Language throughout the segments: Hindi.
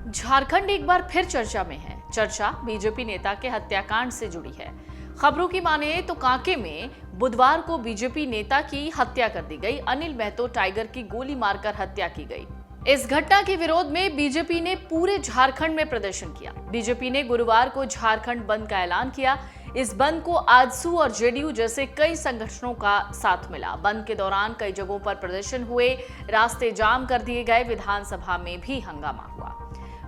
झारखंड एक बार फिर चर्चा में है। चर्चा बीजेपी नेता के हत्याकांड से जुड़ी है। खबरों की माने तो कांके में बुधवार को बीजेपी नेता की हत्या कर दी गई। अनिल महतो टाइगर की गोली मारकर हत्या की गई। इस घटना के विरोध में बीजेपी ने पूरे झारखंड में प्रदर्शन किया। बीजेपी ने गुरुवार को झारखंड बंद का ऐलान किया। इस बंद को आजसू और जेडीयू जैसे कई संगठनों का साथ मिला। बंद के दौरान कई जगहों पर प्रदर्शन हुए, रास्ते जाम कर दिए गए। विधानसभा में भी हंगामा हुआ।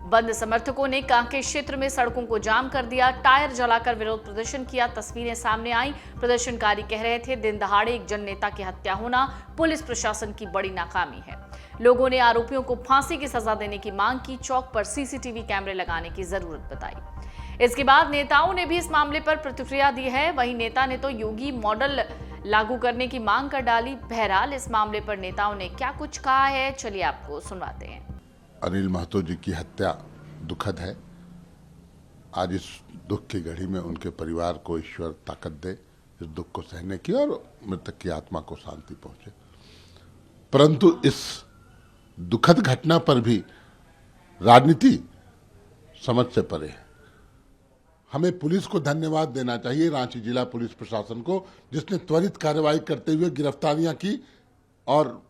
बंद समर्थकों ने कांके क्षेत्र में सड़कों को जाम कर दिया, टायर जलाकर विरोध प्रदर्शन किया। तस्वीरें सामने आई। प्रदर्शनकारी कह रहे थे, दिन दहाड़े एक जन नेता की हत्या होना पुलिस प्रशासन की बड़ी नाकामी है। लोगों ने आरोपियों को फांसी की सजा देने की मांग की। चौक पर सीसीटीवी कैमरे लगाने की जरूरत बताई। इसके बाद नेताओं ने भी इस मामले पर प्रतिक्रिया दी है। वहीं नेता ने तो योगी मॉडल लागू करने की मांग कर डाली। बहरहाल इस मामले पर नेताओं ने क्या कुछ कहा है, चलिए आपको सुनवाते हैं। अनिल महतो जी की हत्या दुखद है। आज इस दुख की घड़ी में उनके परिवार को ईश्वर ताकत दे इस दुख को सहने की और मृतक की आत्मा को शांति पहुंचे। परंतु इस दुखद घटना पर भी राजनीति समझ से परे है। हमें पुलिस को धन्यवाद देना चाहिए, रांची जिला पुलिस प्रशासन को, जिसने त्वरित कार्रवाई करते हुए गिरफ्तारियां की और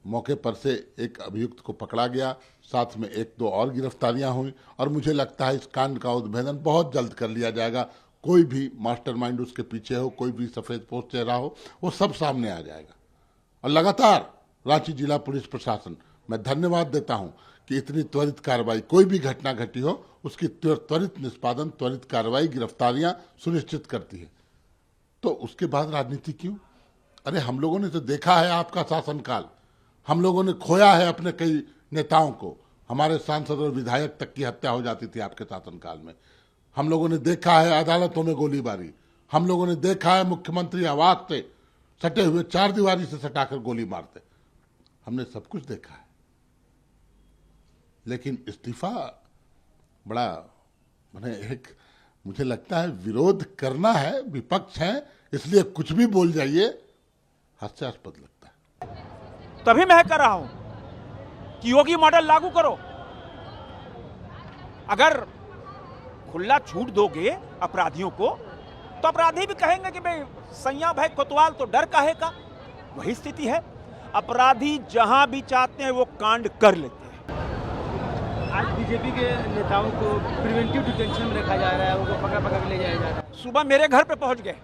मौके पर से एक अभियुक्त को पकड़ा गया। साथ में एक दो और गिरफ्तारियां हुई और मुझे लगता है इस कांड का उद्भेदन बहुत जल्द कर लिया जाएगा। कोई भी मास्टरमाइंड उसके पीछे हो, कोई भी सफेद पोस्ट चेहरा हो, वो सब सामने आ जाएगा। और लगातार रांची जिला पुलिस प्रशासन, मैं धन्यवाद देता हूं कि इतनी त्वरित कार्रवाई, कोई भी घटना घटी हो उसकी त्वरित निष्पादन, त्वरित कार्रवाई, गिरफ्तारियां सुनिश्चित करती है। तो उसके बाद राजनीति क्यों? अरे हम लोगों ने तो देखा है आपका शासनकाल। हम लोगों ने खोया है अपने कई नेताओं को। हमारे सांसद और विधायक तक की हत्या हो जाती थी आपके शासनकाल में। हम लोगों ने देखा है अदालतों में गोलीबारी। हम लोगों ने देखा है मुख्यमंत्री आवास से सटे हुए चार दीवारी से सटाकर गोली मारते। हमने सब कुछ देखा है। लेकिन इस्तीफा बड़ा मुझे लगता है विरोध करना है, विपक्ष है, इसलिए कुछ भी बोल जाइए, हास्यास्पद लगता है। तभी मैं कह रहा हूं कि योगी मॉडल लागू करो। अगर खुला छूट दोगे अपराधियों को तो अपराधी भी कहेंगे कि भाई सैया भाई कोतवाल तो डर काहे का। वही स्थिति है। अपराधी जहां भी चाहते हैं वो कांड कर लेते हैं। आज बीजेपी के नेताओं को प्रिवेंटिव डिटेंशन में रखा जा रहा है, उनको पकड़ पकड़ ले जाया जा रहा है। सुबह मेरे घर पे पहुंच गए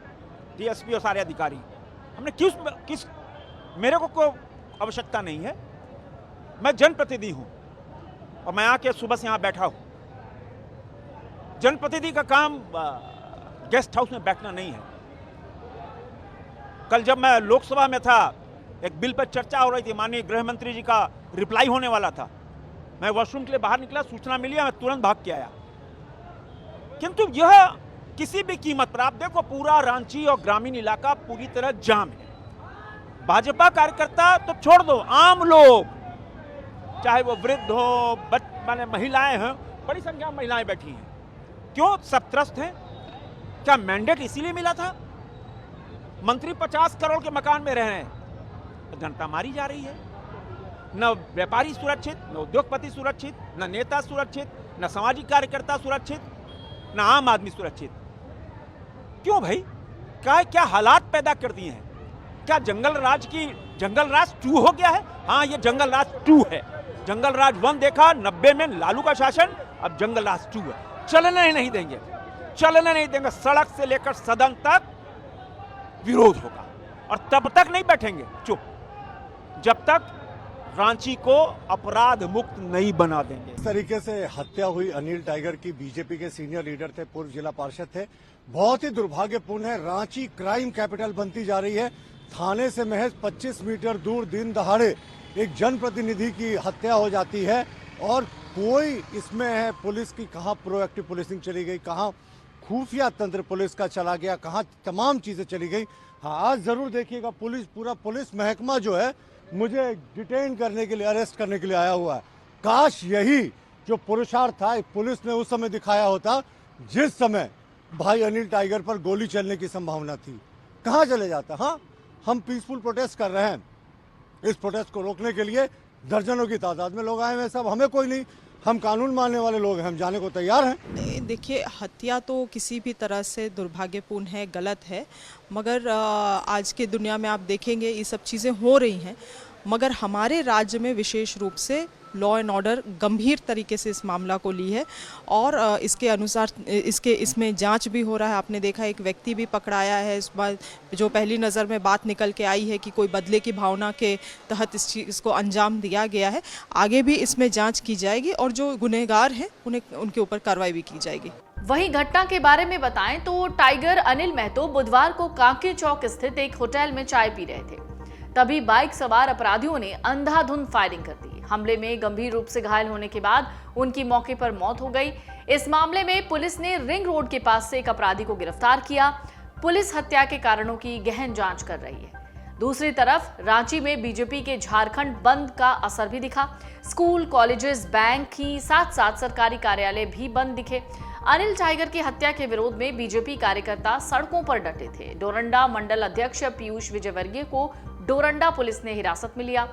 डीएसपी और सारे अधिकारी। हमने किस मेरे को आवश्यकता नहीं है। मैं जनप्रतिनिधि हूं और मैं आके सुबह से यहां बैठा हूं। जनप्रतिनिधि का काम गेस्ट हाउस में बैठना नहीं है। कल जब मैं लोकसभा में था, एक बिल पर चर्चा हो रही थी, माननीय गृह मंत्री जी का रिप्लाई होने वाला था। मैं वॉशरूम के लिए बाहर निकला, सूचना मिली, मैं तुरंत भाग के आया। किंतु यह किसी भी कीमत पर, आप देखो पूरा रांची और ग्रामीण इलाका पूरी तरह जाम है। भाजपा कार्यकर्ता तो छोड़ दो, आम लोग, चाहे वो वृद्ध हो, माने महिलाएं हैं, बड़ी संख्या में महिलाएं बैठी हैं। क्यों सब त्रस्त हैं? क्या मैंडेट इसीलिए मिला था? मंत्री 50 करोड़ के मकान में रह रहे हैं, तो जनता मारी जा रही है। न व्यापारी सुरक्षित, न उद्योगपति सुरक्षित, न नेता सुरक्षित, न सामाजिक कार्यकर्ता सुरक्षित, न आम आदमी सुरक्षित। क्यों भाई? क्या हालात पैदा कर दिए हैं? क्या जंगल राज 2 हो गया है? हाँ, ये जंगल राज 2 है। जंगल राज 1 देखा 90 में लालू का शासन, अब जंगल राज 2 है। चलने ही नहीं देंगे, चलने नहीं देंगे। सड़क से लेकर सदन तक विरोध होगा और तब तक नहीं बैठेंगे चुप, जब तक रांची को अपराध मुक्त नहीं बना देंगे। इस तरीके से हत्या हुई अनिल टाइगर की। बीजेपी के सीनियर लीडर थे, पूर्व जिला पार्षद थे। बहुत ही दुर्भाग्यपूर्ण है। रांची क्राइम कैपिटल बनती जा रही है। थाने से महज 25 मीटर दूर दिन दहाड़े एक जनप्रतिनिधि की हत्या हो जाती है और कोई इसमें है पुलिस की कहाँ प्रोएक्टिव पुलिसिंग चली गई, कहाँ खुफिया तंत्र पुलिस का चला गया, कहाँ तमाम चीजें चली गई। हाँ, आज जरूर देखिएगा पूरा पुलिस महकमा जो है मुझे डिटेन करने के लिए, अरेस्ट करने के लिए आया हुआ है। काश यही जो पुरुषार्थ था पुलिस ने उस समय दिखाया होता जिस समय भाई अनिल टाइगर पर गोली चलने की संभावना थी। कहाँ चले जाता? हाँ, हम पीसफुल प्रोटेस्ट कर रहे हैं। इस प्रोटेस्ट को रोकने के लिए दर्जनों की तादाद में लोग आए हैं। सब हमें कोई नहीं, हम कानून मानने वाले लोग हैं, हम जाने को तैयार हैं। नहीं, देखिए, हत्या तो किसी भी तरह से दुर्भाग्यपूर्ण है, गलत है, मगर आज के दुनिया में आप देखेंगे ये सब चीज़ें हो रही हैं, मगर हमारे राज्य में विशेष रूप से लॉ एंड ऑर्डर गंभीर तरीके से इस मामला को ली है और इसके अनुसार इसमें जांच भी हो रहा है। आपने देखा एक व्यक्ति भी पकड़ाया है। इस बार जो पहली नज़र में बात निकल के आई है कि कोई बदले की भावना के तहत इस चीज़ को अंजाम दिया गया है। आगे भी इसमें जांच की जाएगी और जो गुनहगार हैं उनके ऊपर कार्रवाई भी की जाएगी। वहीं घटना के बारे में बताएं तो टाइगर अनिल महतो बुधवार को कांके चौक स्थित एक होटल में चाय पी रहे थे, तभी बाइक सवार अपराधियों ने अंधाधुंध फायरिंग कर दी। हमले में गंभीर रूप से घायल होने के बाद उनकी मौके पर मौत हो गई। इस मामले में पुलिस ने रिंग रोड के पास से एक अपराधी को गिरफ्तार किया। पुलिस हत्या के कारणों की गहन जांच कर रही है। दूसरी तरफ रांची में बीजेपी के झारखंड बंद का असर भी दिखा। स्कूल, कॉलेजेस, बैंक ही साथ साथ सरकारी कार्यालय भी बंद दिखे। अनिल टाइगर की हत्या के विरोध में बीजेपी कार्यकर्ता सड़कों पर डटे थे। डोरंडा मंडल अध्यक्ष पीयूष विजयवर्गीय को डोरंडा पुलिस ने हिरासत में लिया।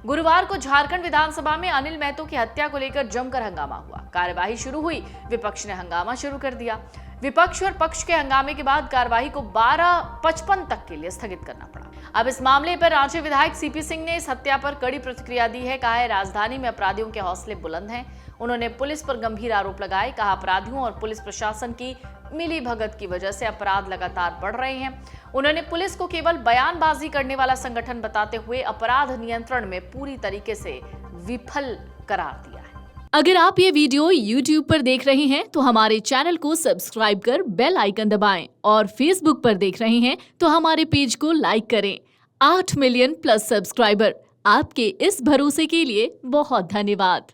गुरुवार को झारखंड विधानसभा में अनिल महतो की हत्या को लेकर जमकर हंगामा हुआ। कार्यवाही शुरू हुई, विपक्ष ने हंगामा शुरू कर दिया। विपक्ष और पक्ष के हंगामे के बाद कार्यवाही को 12:55 तक के लिए स्थगित करना पड़ा। अब इस मामले पर रांची विधायक सीपी सिंह ने इस हत्या पर कड़ी प्रतिक्रिया दी है। कहा है राजधानी में अपराधियों के हौसले बुलंद हैं। उन्होंने पुलिस पर गंभीर आरोप लगाए। कहा अपराधियों और पुलिस प्रशासन की मिली भगत की वजह से अपराध लगातार बढ़ रहे हैं। उन्होंने पुलिस को केवल बयानबाजी करने वाला संगठन बताते हुए अपराध नियंत्रण में पूरी तरीके से विफल करार दिया है। अगर आप ये वीडियो YouTube पर देख रहे हैं तो हमारे चैनल को सब्सक्राइब कर बेल आइकन दबाएं और Facebook पर देख रहे हैं तो हमारे पेज को लाइक करें। 8 मिलियन प्लस सब्सक्राइबर, आपके इस भरोसे के लिए बहुत धन्यवाद।